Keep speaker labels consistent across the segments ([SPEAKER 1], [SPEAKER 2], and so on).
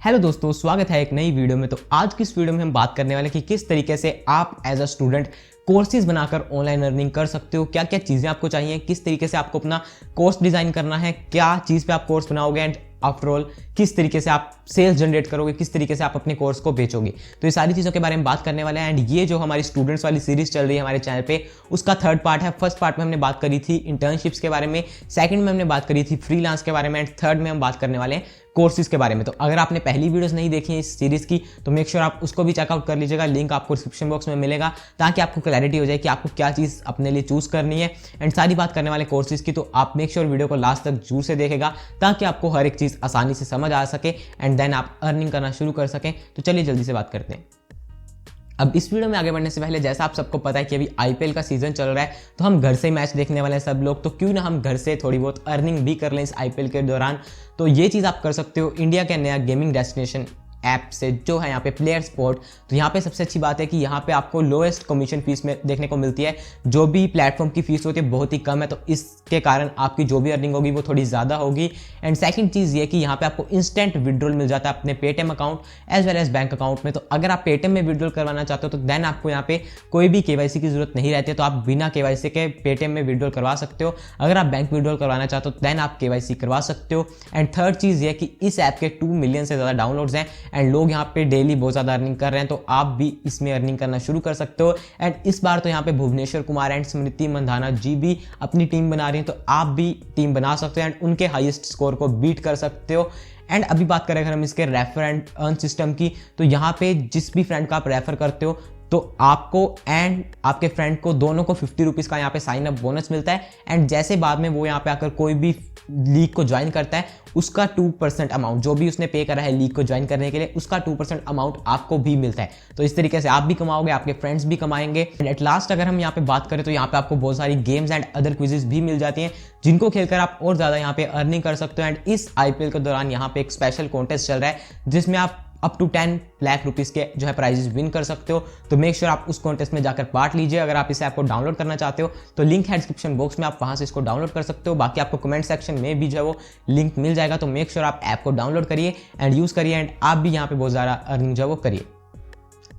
[SPEAKER 1] Hello दोस्तों, स्वागत है एक नई वीडियो में। तो आज की इस वीडियो में हम बात करने वाले हैं कि किस तरीके से आप एज अ स्टूडेंट कोर्सेज बनाकर ऑनलाइन अर्निंग कर सकते हो, क्या क्या चीज़ें आपको चाहिए, किस तरीके से आपको अपना कोर्स डिज़ाइन करना है, क्या चीज़ पे आप कोर्स बनाओगे एंड आफ्टर ऑल किस तरीके से आप सेल्स जनरेट करोगे, किस तरीके से आप अपने कोर्स को बेचोगे। तो ये सारी चीज़ों के बारे में बात करने वाले हैं। एंड ये जो हमारी स्टूडेंट्स वाली सीरीज चल रही है हमारे चैनल पे, उसका थर्ड पार्ट है। फर्स्ट पार्ट में हमने बात करी थी इंटर्नशिप्स के बारे में, सेकंड में हमने बात करी थी फ्रीलांस के बारे में, एंड थर्ड में हम बात करने वाले हैं कोर्सेज के बारे में। तो अगर आपने पहली वीडियोस नहीं देखी है इस सीरीज की तो मेक श्योर आप उसको भी चेकआउट कर लीजिएगा, लिंक आपको डिस्क्रिप्शन बॉक्स में मिलेगा, ताकि आपको क्लैरिटी हो जाए कि आपको क्या चीज़ अपने लिए चूज करनी है। एंड सारी बात करने वाले कोर्सेज की, तो आप मेक श्योर वीडियो को लास्ट तक जरूर से देखेगा, ताकि आपको हर एक चीज़ आसानी से समझ आ सके एंड देन आप अर्निंग करना शुरू कर सकें। तो चलिए जल्दी से बात करते हैं। अब इस वीडियो में आगे बढ़ने से पहले, जैसा आप सबको पता है कि अभी आईपीएल का सीजन चल रहा है, तो हम घर से मैच देखने वाले हैं सब लोग, तो क्यों ना हम घर से थोड़ी बहुत अर्निंग भी कर लें इस आईपीएल के दौरान। तो ये चीज़ आप कर सकते हो इंडिया के नया गेमिंग डेस्टिनेशन ऐप से, जो है यहाँ पे प्लेयर स्पोर्ट। तो यहाँ पे सबसे अच्छी बात है कि यहाँ पे आपको लोएस्ट कमीशन फीस में देखने को मिलती है। जो भी प्लेटफॉर्म की फीस होती है बहुत ही कम है, तो इसके कारण आपकी जो भी अर्निंग होगी वो थोड़ी ज़्यादा होगी। एंड सेकंड चीज़ ये कि यहाँ पे आपको इंस्टेंट विड्रॉल मिल जाता है अपने Paytm account as well as bank account में। तो अगर आप पेटीएम में विड्रॉल करवाना चाहते हो तो देन आपको यहाँ पे कोई भी केवाईसी की जरूरत नहीं रहती है, तो आप बिना केवाईसी के पेटीएम में विड्रॉल करवा सकते हो। अगर आप बैंक विड्रॉल करवाना चाहते हो देन आप केवाईसी करवा सकते हो। एंड थर्ड चीज़ ये कि इस ऐप के 2 मिलियन से ज़्यादा डाउनलोड्स हैं एंड लोग यहाँ पे डेली बहुत ज़्यादा अर्निंग कर रहे हैं, तो आप भी इसमें अर्निंग करना शुरू कर सकते हो। एंड इस बार तो यहाँ पे भुवनेश्वर कुमार एंड स्मृति मंधाना जी भी अपनी टीम बना रही हैं, तो आप भी टीम बना सकते हो एंड उनके हाईएस्ट स्कोर को बीट कर सकते हो। एंड अभी बात करें अगर हम इसके रेफर एंड अर्न सिस्टम की, तो यहाँ पे जिस भी फ्रेंड का आप रेफर करते हो तो आपको एंड आपके फ्रेंड को दोनों को 50 रुपीज़ का यहाँ पे साइन अप बोनस मिलता है। एंड जैसे बाद में वो यहाँ पे आकर कोई भी लीग को ज्वाइन करता है, उसका 2% अमाउंट जो भी उसने पे करा है लीग को ज्वाइन करने के लिए, उसका 2% अमाउंट आपको भी मिलता है। तो इस तरीके से आप भी कमाओगे, आपके फ्रेंड्स भी कमाएंगे। एंड एट लास्ट अगर हम यहाँ पे बात करें तो यहाँ पे आपको बहुत सारी गेम्स एंड अदर क्विजेस भी मिल जाती हैं, जिनको खेलकर आप और ज़्यादा यहाँ पे अर्निंग कर सकते हो। एंड इस आईपीएल के दौरान यहाँ पे एक स्पेशल कॉन्टेस्ट चल रहा है जिसमें आप अप टू 10 लाख रुपीस के जो है प्राइजेस विन कर सकते हो। तो मेक श्योर आप उस कॉन्टेस्ट में जाकर पार्ट लीजिए। अगर आप इस ऐप को डाउनलोड करना चाहते हो तो लिंक है डिस्क्रिप्शन बॉक्स में, आप वहां से इसको डाउनलोड कर सकते हो। बाकी आपको कमेंट सेक्शन में भी जो है वो लिंक मिल जाएगा। तो मेक श्योर आप ऐप को डाउनलोड करिए एंड यूज़ करिए एंड आप भी यहाँ पे बहुत ज़्यादा अर्निंग जो है वो करिए।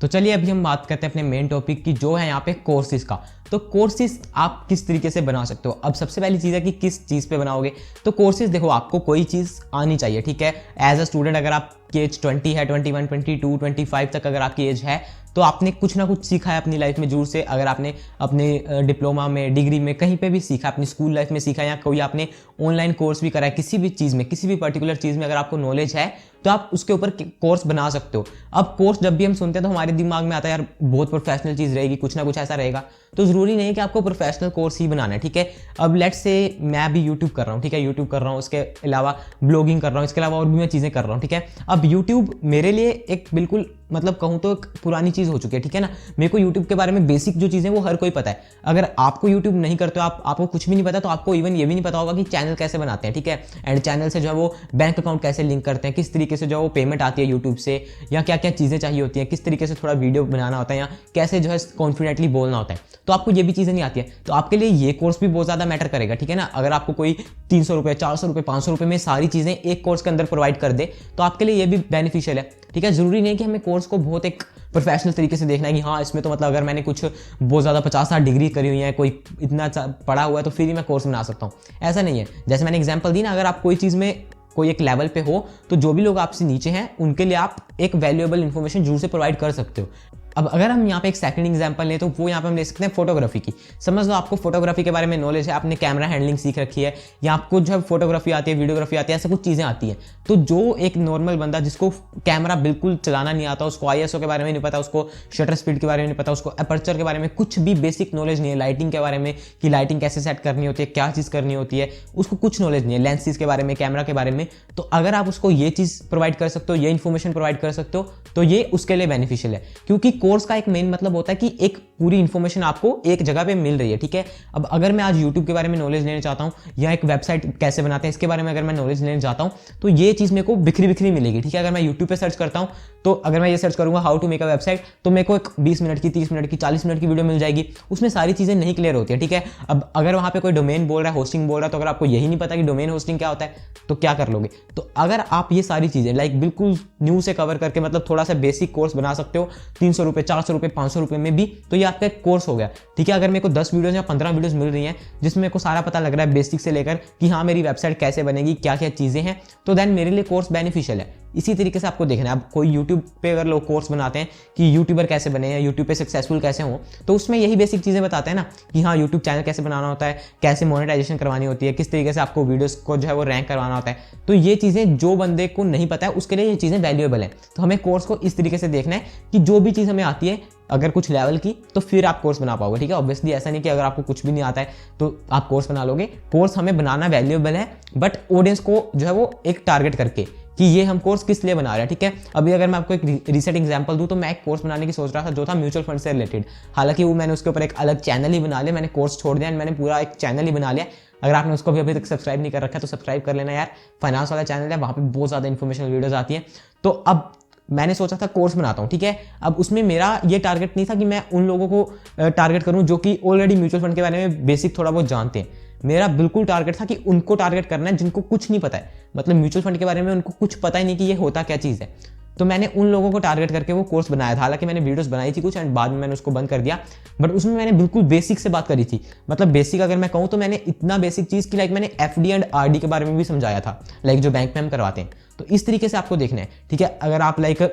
[SPEAKER 1] तो चलिए अभी हम बात करते हैं अपने मेन टॉपिक की, जो है यहाँ पे कोर्सेज का। तो कोर्सेज आप किस तरीके से बना सकते हो। अब सबसे पहली चीज़ है कि किस चीज़ पे बनाओगे। तो कोर्सेज देखो, आपको कोई चीज़ आनी चाहिए, ठीक है। एज अ स्टूडेंट अगर आपकी एज 20 है, 21, 22, 25 तक अगर आपकी एज है, तो आपने कुछ ना कुछ सीखा है अपनी लाइफ में जरूर से। अगर आपने अपने डिप्लोमा में, डिग्री में, कहीं पे भी सीखा, अपनी स्कूल लाइफ में सीखा, या कोई आपने ऑनलाइन कोर्स भी करा है किसी भी चीज़ में, किसी भी पर्टिकुलर चीज़ में अगर आपको नॉलेज है तो आप उसके ऊपर कोर्स बना सकते हो। अब कोर्स जब भी हम सुनते हैं तो हमारे दिमाग में आता है यार बहुत प्रोफेशनल चीज़ रहेगी, कुछ ना कुछ ऐसा रहेगा। तो ज़रूरी नहीं है कि आपको प्रोफेशनल कोर्स ही बनाना है, ठीक है। अब लेट्स से मैं भी यूट्यूब कर रहा हूँ, ठीक है, यूट्यूब कर रहा हूँ, उसके अलावा ब्लॉगिंग कर रहा हूँ, इसके अलावा और भी मैं चीज़ें कर रहा हूँ, ठीक है। अब यूट्यूब मेरे लिए एक बिल्कुल मतलब कहूँ तो एक पुरानी चीज़ हो चुकी है, ठीक है ना। मेरे को यूट्यूब के बारे में बेसिक जो चीज़ें वो हर कोई पता है। अगर आपको यूट्यूब नहीं करते हो, आपको कुछ भी नहीं पता, तो आपको इवन ये भी नहीं पता होगा कि चैनल कैसे बनाते हैं, ठीक है। एंड चैनल से जो है वो बैंक अकाउंट कैसे लिंक करते हैं, किस तरीके से जो है वो पेमेंट आती है यूट्यूब से, या क्या क्या चीज़ें चाहिए होती हैं, किस तरीके से थोड़ा वीडियो बनाना होता है, या कैसे जो है कॉन्फिडेंटली बोलना होता है। तो आपको ये भी चीज़ें नहीं आती है, तो आपके लिए ये कोर्स भी बहुत ज़्यादा मैटर करेगा, ठीक है ना। अगर आपको कोई 300 रुपये, 400 रुपये, 500 रुपये में सारी चीज़ें एक कोर्स के अंदर प्रोवाइड कर दे, तो आपके लिए ये भी बेनिफिशियल है, ठीक है। जरूरी नहीं कि हमें कोर्स को बहुत एक प्रोफेशनल तरीके से देखना है कि हाँ इसमें तो मतलब अगर मैंने कुछ बहुत ज़्यादा 50-60 डिग्री करी हुई है, कोई इतना पढ़ा हुआ है, तो फिर ही मैं कोर्स बना सकता हूँ। ऐसा नहीं है। जैसे मैंने एग्जाम्पल दी ना, अगर आप कोई चीज़ में कोई एक लेवल पे हो, तो जो भी लोग आपसे नीचे हैं उनके लिए आप एक वैल्यूएबल इन्फॉर्मेशन जरूर से प्रोवाइड कर सकते हो। अब अगर हम यहाँ पे एक सेकंड एग्जांपल लें, तो वो यहाँ पे हम ले सकते हैं फोटोग्राफी की। समझ लो आपको फोटोग्राफी के बारे में नॉलेज है, आपने कैमरा हैंडलिंग सीख रखी है, या आपको जो है फोटोग्राफी आती है, वीडियोग्राफी आती है, ऐसे कुछ चीज़ें आती हैं। तो जो एक नॉर्मल बंदा जिसको कैमरा बिल्कुल चलाना नहीं आता, उसको ISO के बारे में नहीं पता, उसको शटर स्पीड के बारे में नहीं पता, उसको अपर्चर के बारे में कुछ भी बेसिक नॉलेज नहीं है, लाइटिंग के बारे में कि लाइटिंग कैसे सेट करनी होती है, क्या चीज़ करनी होती है, उसको कुछ नॉलेज नहीं है, लेंसेज के बारे में, कैमरा के बारे में। तो अगर आप उसको ये चीज़ प्रोवाइड कर सकते हो, ये इन्फॉर्मेशन प्रोवाइड कर सकते हो, तो ये उसके लिए बेनिफिशियल है। क्योंकि कोर्स का एक मेन मतलब होता है कि एक पूरी इन्फॉर्मेशन आपको एक जगह पे मिल रही है, ठीक है। अब अगर मैं आज यूट्यूब के बारे में नॉलेज लेना चाहता हूँ या एक वेबसाइट कैसे बनाते हैं इसके बारे में अगर मैं नॉलेज लेना चाहता हूँ, तो ये चीज़ मेरे को बिखरी बिखरी मिलेगी, ठीक है। अगर मैं यूट्यूब पे सर्च करता हूँ तो अगर मैं ये सर्च करूंगा how to make a website, तो मेरे को एक 20 मिनट की, 30 मिनट की, 40 मिनट की वीडियो मिल जाएगी, उसमें सारी चीज़ें नहीं क्लियर होती है, ठीक है। अब अगर वहाँ पे कोई डोमेन बोल रहा है, होस्टिंग बोल रहा है, तो अगर आपको यही नहीं पता कि डोमेन होस्टिंग क्या होता है तो क्या कर लोगे। तो अगर आप ये सारी चीज़ें लाइक बिल्कुल न्यू से कवर करके मतलब थोड़ा सा बेसिक कोर्स बना सकते हो 300 रुपये, 400 रुपये, 500 रुपये में भी, तो ये आपका एक कोर्स हो गया, ठीक है। अगर मेरे को 10 वीडियोस या 15 वीडियोस मिल रही हैं जिसमें मेरे को सारा पता लग रहा है बेसिक से लेकर कि हाँ मेरी वेबसाइट कैसे बनेगी, क्या क्या चीज़ें हैं, तो देन मेरे लिए कोर्स बेनिफिशियल है। इसी तरीके से आपको देखना है। अब कोई यूट्यूब पे अगर लोग कोर्स बनाते हैं कि यूट्यूबर कैसे बने या यूट्यूब पे सक्सेसफुल कैसे हो, तो उसमें यही बेसिक चीज़ें बताते हैं ना कि हाँ यूट्यूब चैनल कैसे बनाना होता है, कैसे मोनेटाइजेशन करवानी होती है, किस तरीके से आपको वीडियोस को जो है वो रैंक करवाना होता है। तो ये चीज़ें जो बंदे को नहीं पता है उसके लिए ये चीज़ें वैल्यूएबल हैं। तो हमें कोर्स को इस तरीके से देखना है कि जो भी चीज़ हमें आती है अगर कुछ लेवल की, तो फिर आप कोर्स बना पाओगे, ठीक है। ऑब्वियसली ऐसा नहीं कि अगर आपको कुछ भी नहीं आता है तो आप कोर्स बना लोगे। कोर्स हमें बनाना वैल्यूएबल है, बट ऑडियंस को जो है वो एक टारगेट करके कि ये हम कोर्स किस लिए बना रहे हैं, ठीक है। अभी अगर मैं आपको एक रीसेंट एग्जांपल दूं तो मैं एक कोर्स बनाने की सोच रहा था जो था म्यूचुअल फंड से रिलेटेड। हालांकि वो मैंने उसके ऊपर एक अलग चैनल ही बना लिया, मैंने कोर्स छोड़ दिया, मैंने पूरा एक चैनल ही बना लिया। अगर आपने उसको भी अभी तक सब्सक्राइब नहीं कर रखा है तो सब्सक्राइब कर लेना यार, फाइनेंस वाला चैनल है, वहाँ पे बहुत ज़्यादा इन्फॉर्मेशनल वीडियोज आती हैं। तो अब मैंने सोचा था कोर्स बनाता हूँ, ठीक है। अब उसमें मेरा ये टारगेट नहीं था कि मैं उन लोगों को टारगेट करूँ जो कि ऑलरेडी म्यूचुअल फंड के बारे में बेसिक थोड़ा बहुत जानते हैं। मेरा बिल्कुल टारगेट था कि उनको टारगेट करना है जिनको कुछ नहीं पता है, मतलब म्यूचुअल फंड के बारे में उनको कुछ पता ही नहीं कि ये होता क्या चीज़ है। तो मैंने उन लोगों को टारगेट करके वो कोर्स बनाया था। हालांकि मैंने वीडियोस बनाई थी कुछ एंड बाद में मैंने उसको बंद कर दिया, बट उसमें मैंने बिल्कुल बेसिक से बात करी थी। मतलब बेसिक अगर मैं कहूँ तो मैंने इतना बेसिक चीज़ की लाइक मैंने FD एंड RD के बारे में भी समझाया था, लाइक जो बैंक में हम करवाते हैं। तो इस तरीके से आपको देखना है, ठीक है। अगर आप लाइक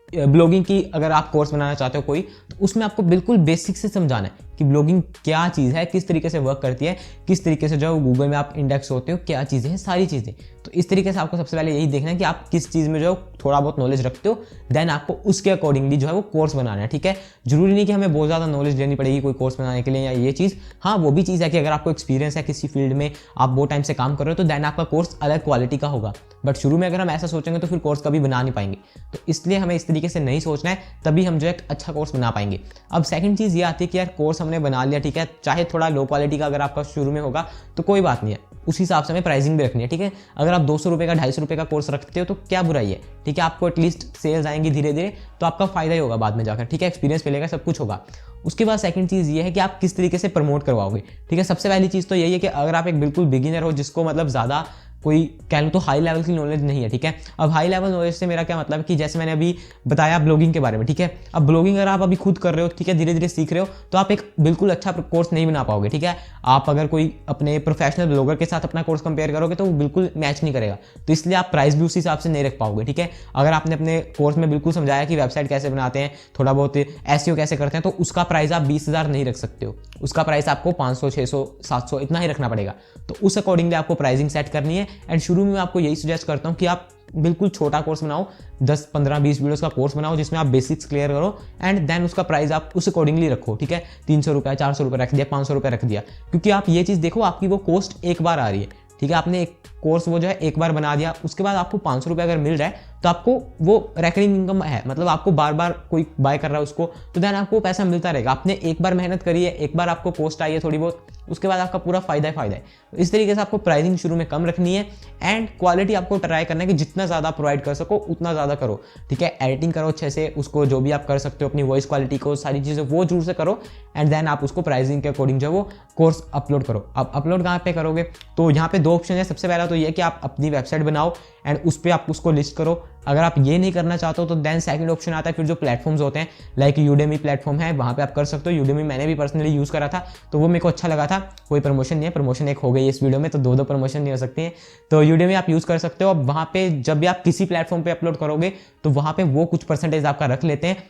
[SPEAKER 1] ब्लॉगिंग की अगर आप कोर्स बनाना चाहते हो कोई, तो उसमें आपको बिल्कुल बेसिक से समझाना है कि ब्लॉगिंग क्या चीज़ है, किस तरीके से वर्क करती है, किस तरीके से जो गूगल में आप इंडेक्स होते हो, क्या चीज़ें हैं, सारी चीज़ें। तो इस तरीके से आपको सबसे पहले यही देखना है कि आप किस चीज़ में जो थोड़ा बहुत नॉलेज रखते हो, देन आपको उसके अकॉर्डिंगली जो है वो कोर्स बनाना है, ठीक है। जरूरी नहीं कि हमें बहुत ज़्यादा नॉलेज लेनी पड़ेगी कोई कोर्स बनाने के लिए या ये चीज़। हाँ वो भी चीज़ है कि अगर आपको एक्सपीरियंस है किसी फील्ड में, आप बहुत टाइम से काम कर रहे हो, तो देन आपका कोर्स अलग क्वालिटी का होगा। बट शुरू में अगर हम ऐसा सोचेंगे तो फिर कोर्स कभी बना नहीं पाएंगे। तो इसलिए हमें इस तरीके से नहीं सोचना है, तभी हम जो है एक अच्छा कोर्स बना पाएंगे। अब सेकंड चीज़ ये आती है कि यार कोर्स हमने बना लिया, ठीक है, चाहे थोड़ा लो क्वालिटी का अगर आपका शुरू में होगा तो कोई बात नहीं है, उस हिसाब से हमें प्राइसिंग भी रखनी है, ठीक है। अगर आप 200 रुपये का 250 रुपये का कोर्स रखते हो तो क्या बुराई है, ठीक है। आपको एटलीस्ट सेल्स आएंगी धीरे धीरे, तो आपका फायदा ही होगा बाद में जाकर, ठीक है। एक्सपीरियंस मिलेगा, सब कुछ होगा। उसके बाद सेकंड चीज़ ये है कि आप किस तरीके से प्रमोट करवाओगे, ठीक है। सबसे पहली चीज़ तो यही है कि अगर आप एक बिल्कुल बिगिनर हो जिसको मतलब ज़्यादा कोई कह लो तो हाई लेवल की नॉलेज नहीं है, ठीक है। अब हाई लेवल नॉलेज से मेरा क्या मतलब है कि जैसे मैंने अभी बताया ब्लॉगिंग के बारे में, ठीक है। अब ब्लॉगिंग अगर आप अभी खुद कर रहे हो, ठीक है, धीरे धीरे सीख रहे हो, तो आप एक बिल्कुल अच्छा कोर्स नहीं बना पाओगे, ठीक है। आप अगर कोई अपने प्रोफेशनल ब्लॉगर के साथ अपना कोर्स कंपेयर करोगे तो वो बिल्कुल मैच नहीं करेगा। तो इसलिए आप प्राइस भी उस हिसाब से नहीं रख पाओगे, ठीक है। अगर आपने अपने कोर्स में बिल्कुल समझाया कि वेबसाइट कैसे बनाते हैं, थोड़ा बहुत SEO कैसे करते हैं, तो उसका प्राइस आप 20,000 नहीं रख सकते हो। उसका प्राइस आपको 500, 600, 700 इतना ही रखना पड़ेगा। तो उस अकॉर्डिंगली आपको प्राइसिंग सेट करनी है। एंड शुरू में आपको यही सजेस्ट करता हूँ कि आप बिल्कुल छोटा कोर्स बनाओ, 10, 15, 20 वीडियोस का कोर्स बनाओ जिसमें आप बेसिक्स क्लियर करो एंड देन उसका प्राइस आप उस अकॉर्डिंगली रखो, ठीक है। 300 रुपये, 400 रुपये रख दिया, 500 रुपये रख दिया, क्योंकि आप ये चीज़ देखो आपकी वो कॉस्ट एक बार आ रही है, ठीक है। आपने एक कोर्स वो जो है एक बार बना दिया, उसके बाद आपको 500 रुपये अगर मिल रहा है तो आपको वो रिकरिंग इनकम है, मतलब आपको बार बार कोई बाय कर रहा है उसको, तो देन आपको पैसा मिलता रहेगा। आपने एक बार मेहनत करी है, एक बार आपको कॉस्ट आई है थोड़ी बहुत, उसके बाद आपका पूरा फायदा ही फायदा है। इस तरीके से आपको प्राइसिंग शुरू में कम रखनी है एंड क्वालिटी आपको ट्राई करना है कि जितना ज़्यादा प्रोवाइड कर सको उतना ज़्यादा करो, ठीक है। एडिटिंग करो अच्छे से, उसको जो भी आप कर सकते हो, अपनी वॉइस क्वालिटी को, सारी चीज़ें वो जरूर से करो एंड देन आप उसको प्राइसिंग के अकॉर्डिंग जो है वो कोर्स अपलोड करो। अब अपलोड कहाँ पे करोगे, तो यहाँ पे 2 ऑप्शन है। सबसे पहला तो ये कि आप अपनी वेबसाइट बनाओ एंड उस पर आप उसको लिस्ट करो। अगर आप ये नहीं करना चाहते हो तो देन सेकंड ऑप्शन आता है फिर जो प्लेटफॉर्म्स होते हैं, लाइक यूडेमी प्लेटफॉर्म है, वहाँ पे आप कर सकते हो। यूडेमी मैंने भी पर्सनली यूज़ करा था, तो वो मेरे को अच्छा लगा था। कोई प्रमोशन नहीं है, प्रमोशन एक हो गई इस वीडियो में, तो 2 प्रमोशन नहीं हो सकती हैं। तो यूडेमी आप यूज़ कर सकते हो। अब वहाँ पे जब भी आप किसी प्लेटफॉर्म पे अपलोड करोगे तो वहाँ पे वो कुछ परसेंटेज आपका रख लेते हैं,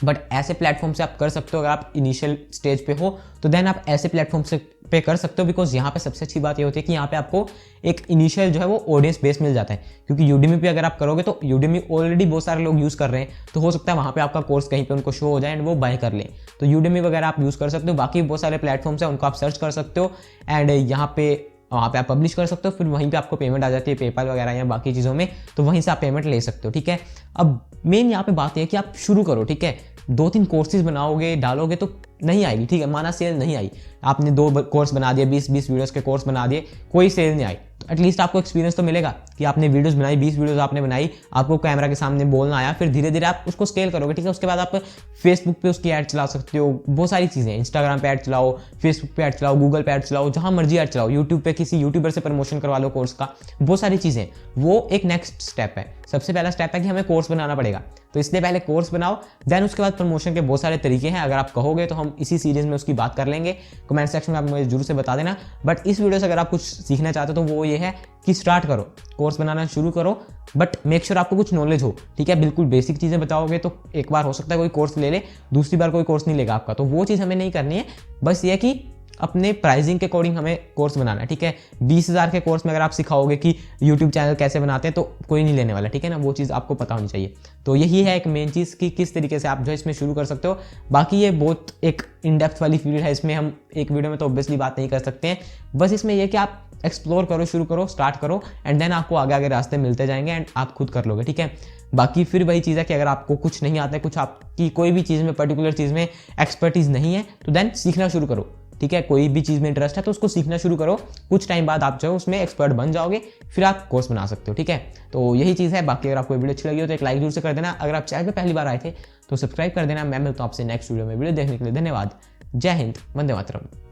[SPEAKER 1] बट ऐसे प्लेटफॉर्म से आप कर सकते हो। अगर आप इनिशियल स्टेज पे हो तो देन आप ऐसे प्लेटफॉर्म से पे कर सकते हो, बिकॉज यहाँ पे सबसे अच्छी बात ये होती है कि यहाँ पे आपको एक इनिशियल जो है वो ऑडियंस बेस मिल जाता है। क्योंकि यूडेमी पे अगर आप करोगे तो यूडेमी ऑलरेडी बहुत सारे लोग यूज़ कर रहे हैं, तो हो सकता है वहाँ पे आपका कोर्स कहीं पे उनको शो हो जाए एंड वो बाय कर लें। तो यूडेमी वगैरह आप यूज़ कर सकते हो। बाकी बहुत सारे प्लेटफॉर्म्स हैं, उनको आप सर्च कर सकते हो एंड वहाँ पे आप पब्लिश कर सकते हो, फिर वहीं पे आपको पेमेंट आ जाती है पेपाल वगैरह या बाकी चीज़ों में, तो वहीं से आप पेमेंट ले सकते हो, ठीक है। अब मेन यहाँ पे बात है कि आप शुरू करो, ठीक है। 2-3 कोर्सेज बनाओगे डालोगे तो नहीं आएगी, ठीक है। माना सेल नहीं आई, आपने 2 कोर्स बना दिए, 20 वीडियोस के कोर्स बना दिए, कोई सेल नहीं आई, तो एटलीस्ट आपको एक्सपीरियंस तो मिलेगा कि आपने वीडियोस बनाई, 20 वीडियोस आपने बनाई, आपको कैमरा के सामने बोलना आया, फिर धीरे धीरे आप उसको स्केल करोगे, ठीक है। उसके बाद आप फेसबुक पे उसकी ऐड चला सकते हो, बहुत सारी चीज़ें, इंस्टाग्राम पे ऐड चलाओ, फेसबुक पे ऐड चलाओ, गूगल पे ऐड चलाओ, जहाँ मर्जी ऐड चलाओ, यूट्यूब पे किसी यूट्यूबर से प्रमोशन करवा लो कोर्स का, बहुत सारी चीज़ें। वो एक नेक्स्ट स्टेप है। सबसे पहला स्टेप है कि हमें कोर्स बनाना पड़ेगा, तो इसलिए पहले कोर्स बनाओ, देन उसके बाद प्रमोशन के बहुत सारे तरीके हैं। अगर आप कहोगे तो हम इसी सीरीज में उसकी बात कर लेंगे, कमेंट सेक्शन में आप मुझे जरूर से बता देना। बट इस वीडियो से अगर आप कुछ सीखना चाहते हो तो वो ये है कि स्टार्ट करो, कोर्स बनाना शुरू करो, बट मेक श्योर आपको कुछ नॉलेज हो, ठीक है। बिल्कुल बेसिक चीज़ें बताओगे तो एक बार हो सकता है कोई कोर्स ले ले, दूसरी बार कोई कोर्स नहीं लेगा आपका, तो वो चीज़ हमें नहीं करनी है। बस ये है कि अपने प्राइसिंग के अकॉर्डिंग हमें कोर्स बनाना है, ठीक है। 20,000 के कोर्स में अगर आप सिखाओगे कि यूट्यूब चैनल कैसे बनाते हैं तो कोई नहीं लेने वाला, ठीक है ना। वो चीज़ आपको पता होनी चाहिए। तो यही है एक मेन चीज़ कि किस तरीके से आप जो है इसमें शुरू कर सकते हो। बाकी ये बहुत एक इन डेप्थ वाली फील्ड है, इसमें हम एक वीडियो में तो ऑब्वियसली बात नहीं कर सकते हैं। बस इसमें यह कि आप एक्सप्लोर करो, शुरू करो, स्टार्ट करो, एंड देन आपको आगे आगे रास्ते मिलते जाएंगे एंड आप खुद कर लोगे, ठीक है। बाकी फिर वही चीज़ है कि अगर आपको कुछ नहीं आता है, कुछ आपकी कोई भी चीज़ में पर्टिकुलर चीज़ में एक्सपर्टीज नहीं है, तो देन सीखना शुरू करो, ठीक है। कोई भी चीज़ में इंटरेस्ट है तो उसको सीखना शुरू करो, कुछ टाइम बाद आप जो है उसमें एक्सपर्ट बन जाओगे, फिर आप कोर्स बना सकते हो, ठीक है। तो यही चीज़ है। बाकी अगर आपको वीडियो अच्छी लगी हो तो एक लाइक जरूर से कर देना। अगर आप चैनल पे पहली बार आए थे तो सब्सक्राइब कर देना। मैं मिलता हूं आपसे नेक्स्ट वीडियो में। वीडियो देखने के लिए धन्यवाद। जय हिंद, वंदे मातरम।